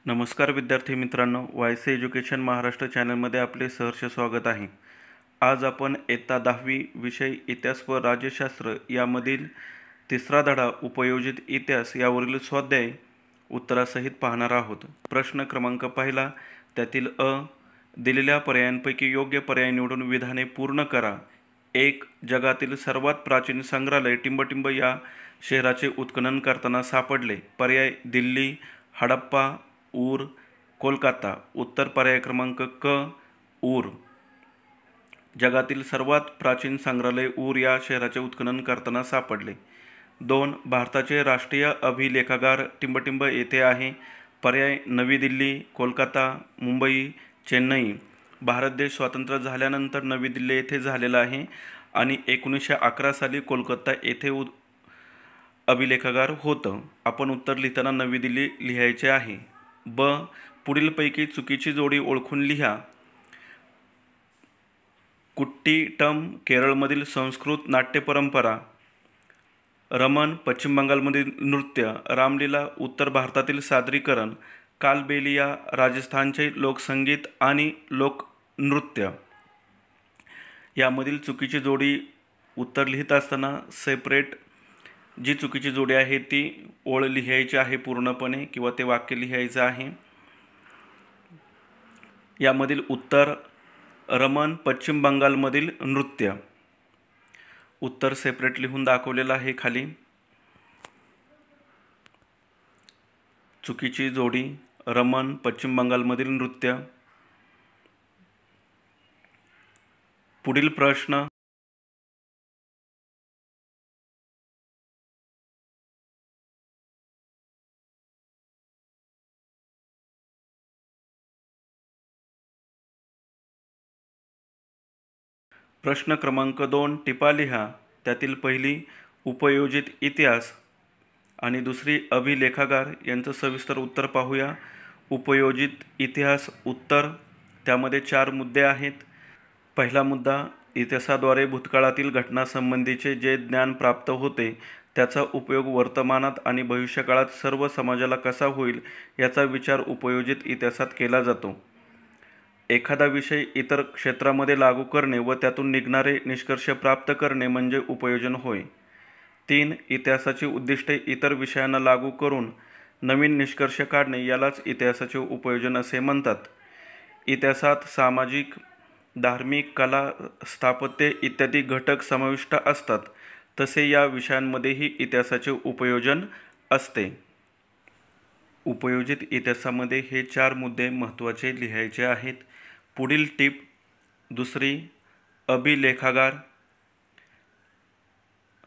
नमस्कार विद्यार्थी मित्रांनो, वायसी एज्युकेशन महाराष्ट्र चॅनलमध्ये आपले सहर्ष स्वागत आहे। आज आपण इयत्ता 10वी विषय इतिहास व राज्यशास्त्र यामधील तिसरा धडा उपयोजित इतिहास यावरील स्वाध्याय उत्तरासहित पाहणार आहोत। प्रश्न क्रमांक पहिला, त्यातील अ दिलेल्या पर्यायांपैकी योग्य पर्याय निवडून विधाने पूर्ण करा। 1. जगातील सर्वात प्राचीन संग्रहालय टिंबटिंब या शहराचे उत्खनन करताना सापडले। पर्याय दिल्ली, हडप्पा, ऊर, कोलकाता। उत्तर पर्याय क्रमांक क, ऊर। जगातील सर्वात प्राचीन संग्रहालय ऊर या शहराचे उत्खनन करताना सापडले। 2. भारताचे राष्ट्रीय अभिलेखागार टिंबटिंब येथे आहे। पर्याय नवी दिल्ली, कोलकाता, मुंबई, चेन्नई। भारत देश स्वतंत्र झाल्यानंतर नवी दिल्ली येथे झालेला आहे आणि 1911 साली कोलकाता येथे अभिलेखागार होतं। आपण उत्तर लिहिताना नवी दिल्ली लिहायचे आहे। ब. पुढीलपैकी चुकीची जोडी ओळखून लिहा। कुट्टीटम केरळमधील संस्कृत नाट्य परंपरा, रमण पश्चिम बंगालमधील नृत्य, रामलीला उत्तर भारतातील सादरीकरण, कालबेलिया राजस्थानचे लोकसंगीत आणि लोकनृत्य। यामधील चुकीची जोडी उत्तर लिहित असताना सेपरेट जी चुकीची जोडी आहे ती ओळ लिहायची आहे पूर्णपणे किंवा ते वाक्य लिहायचं आहे। यामधील उत्तर रमण पश्चिम बंगालमधील नृत्य। उत्तर सेपरेट लिहून दाखवलेलं आहे खाली। चुकीची जोडी रमण पश्चिम बंगालमधील नृत्य। पुढील प्रश्न, प्रश्न क्रमांक 2 टिपा लिहा। त्यातील पहिली उपयोजित इतिहास आणि दुसरी अभिलेखागार यांचं सविस्तर उत्तर पाहूया। उपयोजित इतिहास उत्तर, त्यामध्ये 4 मुद्दे आहेत। पहिला मुद्दा, इतिहासाद्वारे भूतकाळातील घटनांसंबंधीचे जे ज्ञान प्राप्त होते त्याचा उपयोग वर्तमानात आणि भविष्यकाळात सर्व समाजाला कसा होईल याचा विचार उपयोजित इतिहासात केला जातो। एखादा विषय इतर क्षेत्रामध्ये लागू करणे व त्यातून निघणारे निष्कर्ष प्राप्त करणे म्हणजे उपयोजन होय। 3. इतिहासाची उद्दिष्टे इतर विषयांना लागू करून नवीन निष्कर्ष काढणे यालाच इतिहासाचे उपयोजन असे म्हणतात। इतिहासात सामाजिक, धार्मिक, कला, स्थापत्य इत्यादी घटक समाविष्ट असतात, तसे या विषयांमध्येही इतिहासाचे उपयोजन असते। उपयोजित इतिहासामध्ये हे 4 मुद्दे महत्त्वाचे लिहायचे आहेत। पुढील टीप दुसरी, अभिलेखागार।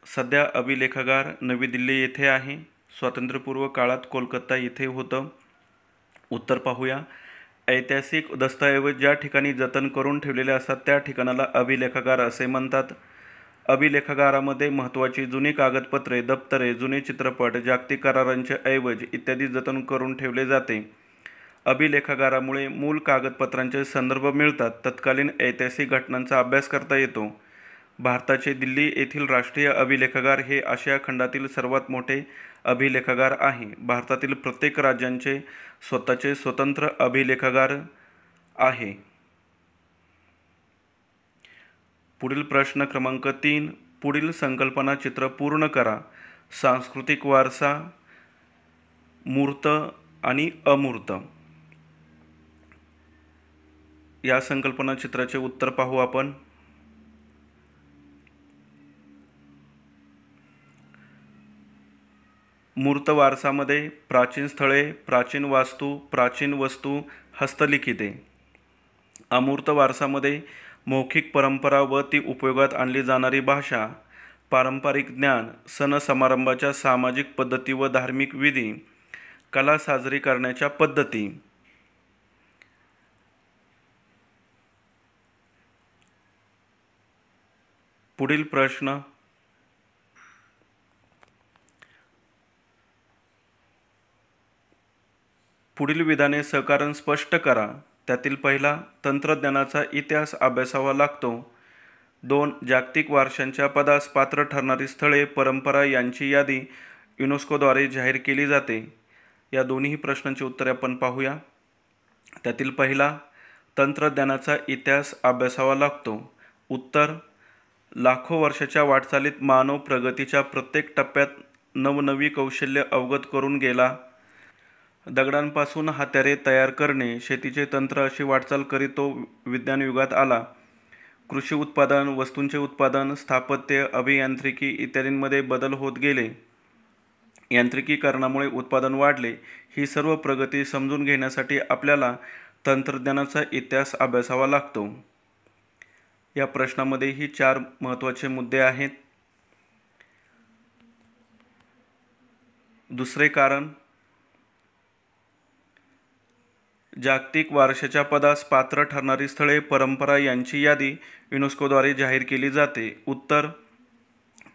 सध्या अभिलेखागार नवी दिल्ली येथे आहे। स्वातंत्र्यपूर्व काळात कोलकाता येथे होतं। उत्तर पाहूया। ऐतिहासिक दस्तऐवज ज्या ठिकाणी जतन करून ठेवलेले असतात त्या ठिकाणाला अभिलेखागार असे म्हणतात। अभिलेखागारामध्ये महत्त्वाची जुनी कागदपत्रे, दप्तरे, जुने चित्रपट, जागतिक करारांचे ऐवज इत्यादी जतन करून ठेवले जाते। अभिलेखागारामुळे मूळ कागदपत्रांचे संदर्भ मिळतात, तत्कालीन ऐतिहासिक घटनांचा अभ्यास करता येतो। भारताचे दिल्ली येथील राष्ट्रीय अभिलेखागार हे आशिया खंडातील सर्वात मोठे अभिलेखागार आहे। भारतातील प्रत्येक राज्यांचे स्वतःचे स्वतंत्र अभिलेखागार आहे। पुढील प्रश्न क्रमांक 3, पुढील संकल्पना चित्र पूर्ण करा। सांस्कृतिक वारसा, मूर्त आणि अमूर्त। या संकल्पना चित्राचे उत्तर पाहू आपण। मूर्त वारसामध्ये प्राचीन स्थळे, प्राचीन वास्तू, प्राचीन वस्तू, हस्तलिखिते। अमूर्त वारसामध्ये मौखिक परंपरा व ती उपयोगात आणली जाणारी भाषा, पारंपरिक ज्ञान, सण समारंभाच्या सामाजिक पद्धती व धार्मिक विधी, कला साजरी करण्याच्या पद्धती। पुढील प्रश्न, पुढील विधाने सहकारण स्पष्ट करा। त्यातील पहिला, तंत्रज्ञानाचा इतिहास अभ्यासावा लागतो। 2. जागतिक वारशांच्या पदास पात्र ठरणारी स्थळे, परंपरा यांची यादी युनेस्कोद्वारे जाहीर केली जाते। या दोन्ही प्रश्नांची उत्तरे आपण पाहूया. त्यातील पहिला, तंत्रज्ञानाचा इतिहास अभ्यासावा लागतो. उत्तर, लाखो वर्षाच्या वाटचालीत मानव प्रगतीच्या प्रत्येक टप्प्यात नवनवी कौशल्य अवगत करून गेला. दगडांपासून हत्यारे तयार करणे, शेतीचे तंत्र अशी वाटचाल करीत तो विज्ञान युगात आला. कृषी उत्पादन, वस्तूंचे उत्पादन, स्थापत्य, अभियांत्रिकी इत्यादींमध्ये बदल होत गेले. यांत्रिकीकरणामुळे उत्पादन वाढले. ही सर्व प्रगती समजून घेण्यासाठी आपल्याला तंत्रज्ञानाचा इतिहास अभ्यासावा लागतो. या प्रश्नामध्ये ही 4 महत्त्वाचे मुद्दे आहेत. दुसरे कारण, जागतिक वारशाच्या पदास पात्र ठरणारी स्थळे, परंपरा यांची यादी युनेस्कोद्वारे जाहीर केली जाते. उत्तर,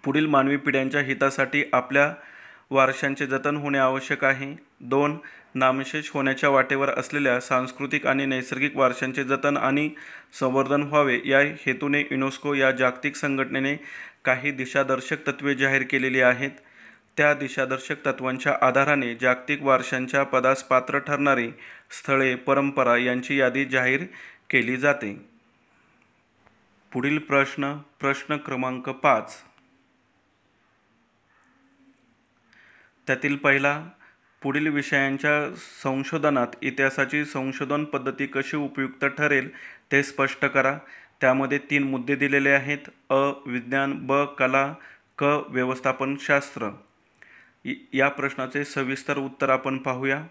पुढील मानवी पिढ्यांच्या हितासाठी आपल्या वारशांचे जतन होणे आवश्यक आहे. 2. नामशेष होण्याच्या वाटेवर असलेल्या सांस्कृतिक आणि नैसर्गिक वारशांचे जतन आणि संवर्धन व्हावे. या हेतूने युनेस्को या जागतिक संघटनेने काही दिशादर्शक तत्त्वे जाहीर केलेली आहेत. त्या दिशादर्शक तत्त्वांच्या आधाराने जागतिक वारशांच्या पदास पात्र ठरणारी स्थळे, परंपरा यांची यादी जाहीर केली जाते. पुढील प्रश्न क्रमांक 5. त्यातील पहिला, पुढील विषयांच्या संशोधनात इतिहासाची संशोधन पद्धती कशी उपयुक्त ठरेल ते स्पष्ट करा. त्यामध्ये 3 मुद्दे दिलेले आहेत. अ. विज्ञान, ब. कला, क. व्यवस्थापनशास्त्र. या प्रश्नाचे सविस्तर उत्तर आपण पाहूया.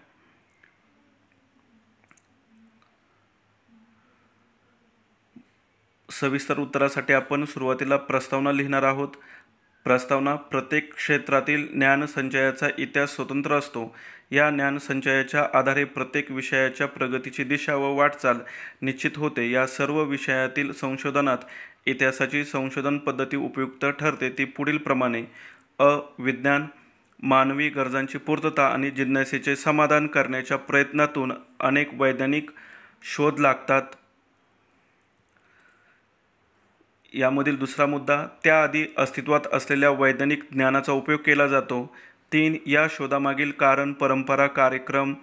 सविस्तर उत्तरासाठी आपण सुरुवातीला प्रस्तावना लिहिणार आहोत. प्रस्तावना, प्रत्येक क्षेत्रातील ज्ञानसंचयाचा इतिहास स्वतंत्र असतो. या ज्ञानसंचयाच्या आधारे प्रत्येक विषयाच्या प्रगतीची दिशा व वाटचाल निश्चित होते. या सर्व विषयातील संशोधनात इतिहासाची संशोधन पद्धती उपयुक्त ठरते ती पुढील प्रमाणे. अ. विज्ञान, मानवी गरजांची पूर्तता आणि जिज्ञासेचे समाधान करण्याच्या प्रयत्नातून अनेक वैज्ञानिक शोध लागतात. यामधील दुसरा मुद्दा, त्याआधी अस्तित्वात असलेल्या वैज्ञानिक ज्ञानाचा उपयोग केला जातो. 3. या शोधामागील कारण, परंपरा, कार्यक्रम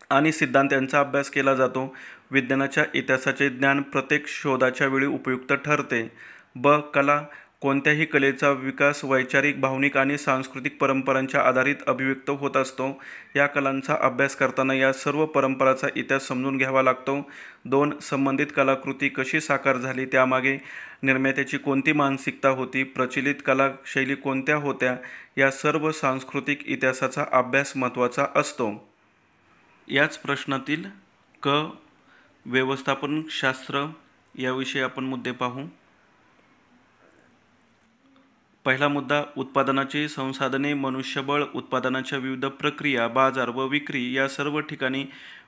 आणि सिद्धांत यांचा अभ्यास केला जातो. विज्ञानाच्या इतिहासाचे ज्ञान प्रत्येक शोधाच्या वेळी उपयुक्त ठरते. ब. कला, कोणत्याही कलेचा विकास वैचारिक, भावनिक आणि सांस्कृतिक परंपरांच्या आधारित अभिव्यक्त होत असतो. या कलांचा अभ्यास करताना या सर्व परंपरांचा इतिहास समजून घ्यावा लागतो. 2. संबंधित कलाकृती कशी साकार झाली, त्यामागे निर्मात्याची कोणती मानसिकता होती, प्रचलित कलाशैली कोणत्या होत्या, या सर्व सांस्कृतिक इतिहासाचा अभ्यास महत्त्वाचा असतो. याच प्रश्नातील क. व्यवस्थापनशास्त्र याविषयी आपण मुद्दे पाहू. पहिला मुद्दा, उत्पादनाची संसाधने, मनुष्यबळ, उत्पादनाच्या विविध प्रक्रिया, बाजार व विक्री या सर्व ठिकाणी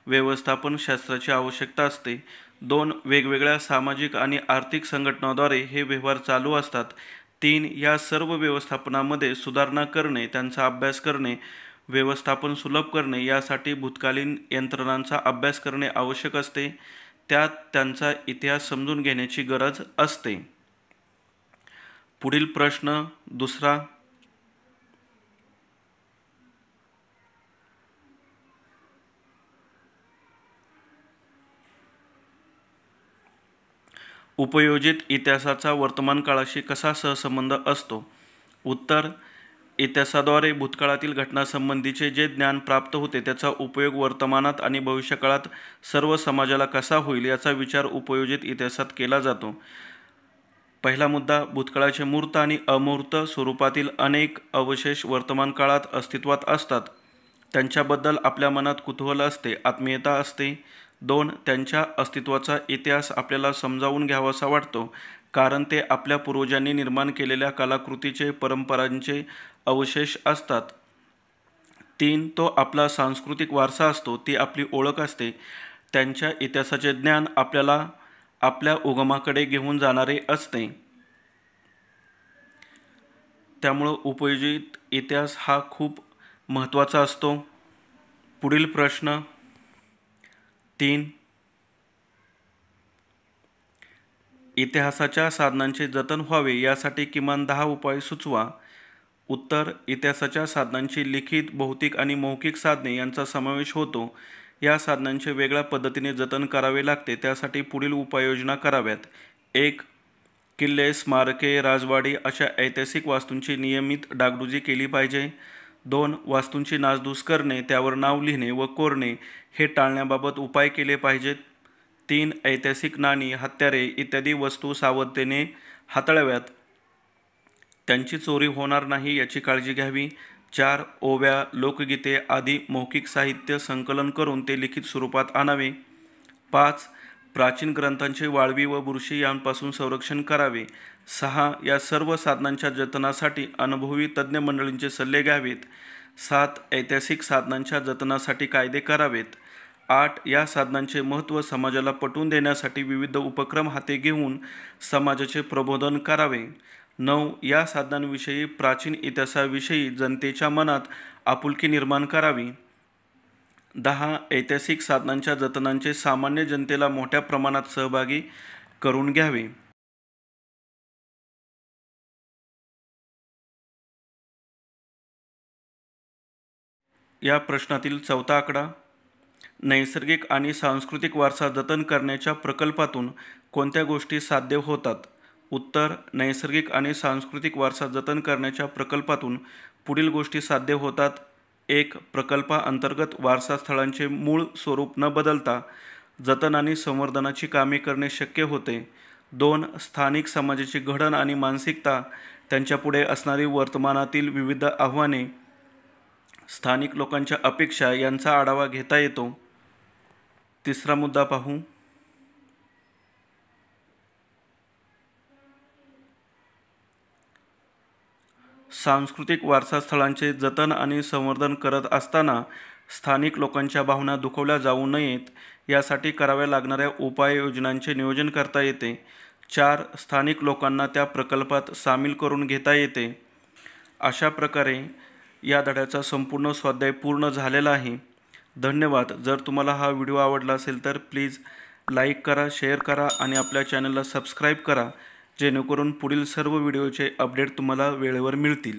व्यवस्थापनशास्त्राची आवश्यकता असते. 2. वेगवेगळ्या सामाजिक आणि आर्थिक संघटनांद्वारे हे व्यवहार चालू असतात. 3. या सर्व व्यवस्थापनामध्ये सुधारणा करणे, त्यांचा अभ्यास करणे, व्यवस्थापन सुलभ करणे यासाठी भूतकालीन यंत्रणांचा अभ्यास करणे आवश्यक असते. त्यात त्यांचा इतिहास समजून घेण्याची गरज असते. पुढील प्रश्न दुसरा, उपयोजित इतिहासाचा वर्तमान काळाशी कसा सहसंबंध असतो. उत्तर, इतिहासाद्वारे भूतकाळातील घटनांसंबंधीचे जे ज्ञान प्राप्त होते त्याचा उपयोग वर्तमानात आणि भविष्यकाळात सर्व समाजाला कसा होईल याचा विचार उपयोजित इतिहासात केला जातो. पहिला मुद्दा, भूतकाळाचे मूर्त आणि अमूर्त स्वरूपातील अनेक अवशेष वर्तमान काळात अस्तित्वात असतात. त्यांच्याबद्दल आपल्या मनात कुतूहल असते, आत्मीयता असते. 2. त्यांच्या अस्तित्वाचा इतिहास आपल्याला समजावून घ्यावासा वाटतो, कारण ते आपल्या पूर्वजांनी निर्माण केलेल्या कलाकृतीचे, परंपरांचे अवशेष असतात. 3. तो आपला सांस्कृतिक वारसा असतो, ती आपली ओळख असते. त्यांच्या इतिहासाचे ज्ञान आपल्याला आपल्या उगमाकडे घेऊन जाणारे असते. त्यामुळं उपयोजित इतिहास हा खूप महत्त्वाचा असतो. पुढील प्रश्न 3. इतिहासाच्या साधनांचे जतन व्हावे यासाठी किमान 10 उपाय सुचवा. उत्तर इतिहासाच्या साधनांची लिखित, भौतिक आणि मौखिक साधने यांचा समावेश होतो. या साधनांचे वेगळ्या पद्धतीने जतन करावे लागते. त्यासाठी पुढील उपाययोजना कराव्यात. 1. किल्ले, स्मारके, राजवाडी अशा ऐतिहासिक वास्तूंची नियमित डागडुजी केली पाहिजे. 2. वास्तूंची नासधूस करणे, त्यावर नाव लिहिणे व कोरणे हे टाळण्याबाबत उपाय केले पाहिजेत. 3. ऐतिहासिक नाणी, हत्यारे इत्यादी वस्तू सावधतेने हाताळाव्यात. त्यांची चोरी होणार नाही याची काळजी घ्यावी. 4. ओव्या, लोकगीते आदी मौखिक साहित्य संकलन करून ते लिखित स्वरूपात आणावे. 5. प्राचीन ग्रंथांचे वाळवी व बुरशी यांपासून संरक्षण करावे. 6. या सर्व साधनांच्या जतनासाठी अनुभवी तज्ज्ञ मंडळींचे सल्ले घ्यावेत. 7. ऐतिहासिक साधनांच्या जतनासाठी कायदे करावेत. 8. या साधनांचे महत्त्व समाजाला पटवून देण्यासाठी विविध उपक्रम हाती घेऊन समाजाचे प्रबोधन करावे. 9. या साधनांविषयी, प्राचीन इतिहासाविषयी जनतेच्या मनात आपुलकी निर्माण करावी. 10. ऐतिहासिक साधनांच्या जतनांचे सामान्य जनतेला मोठ्या प्रमाणात सहभागी करून घ्यावे. या प्रश्नातील चौथा आकडा. नैसर्गिक आणि सांस्कृतिक वारसा जतन करण्याच्या प्रकल्पातून कोणत्या गोष्टी साध्य होतात? उत्तर नैसर्गिक आणि सांस्कृतिक वारसा जतन करण्याच्या प्रकल्पातून पुढील गोष्टी साध्य होतात. 1. प्रकल्पाअंतर्गत वारसास्थळांचे मूळ स्वरूप न बदलता जतन आणि संवर्धनाची कामे करणे शक्य होते. 2. स्थानिक समाजाची घडण आणि मानसिकता, त्यांच्यापुढे असणारी वर्तमानातील विविध आव्हाने, स्थानिक लोकांच्या अपेक्षा यांचा आढावा घेता येतो. तिसरा मुद्दा पाहू. सांस्कृतिक वारसास्थळांचे जतन आणि संवर्धन करत असताना स्थानिक लोकांच्या भावना दुखावल्या जाऊ नयेत यासाठी कराव्या लागणाऱ्या उपाययोजनांचे नियोजन करता येते. 4. स्थानिक लोकांना त्या प्रकल्पात सामील करून घेता येते. अशा प्रकारे या धड्याचा संपूर्ण स्वाध्याय पूर्ण झालेला आहे. धन्यवाद. जर तुम्हाला हा व्हिडिओ आवडला असेल तर प्लीज लाईक करा, शेअर करा आणि आपल्या चॅनलला सबस्क्राईब करा, जेणेकरून पुढील सर्व व्हिडिओचे अपडेट तुम्हाला वेळेवर मिळतील.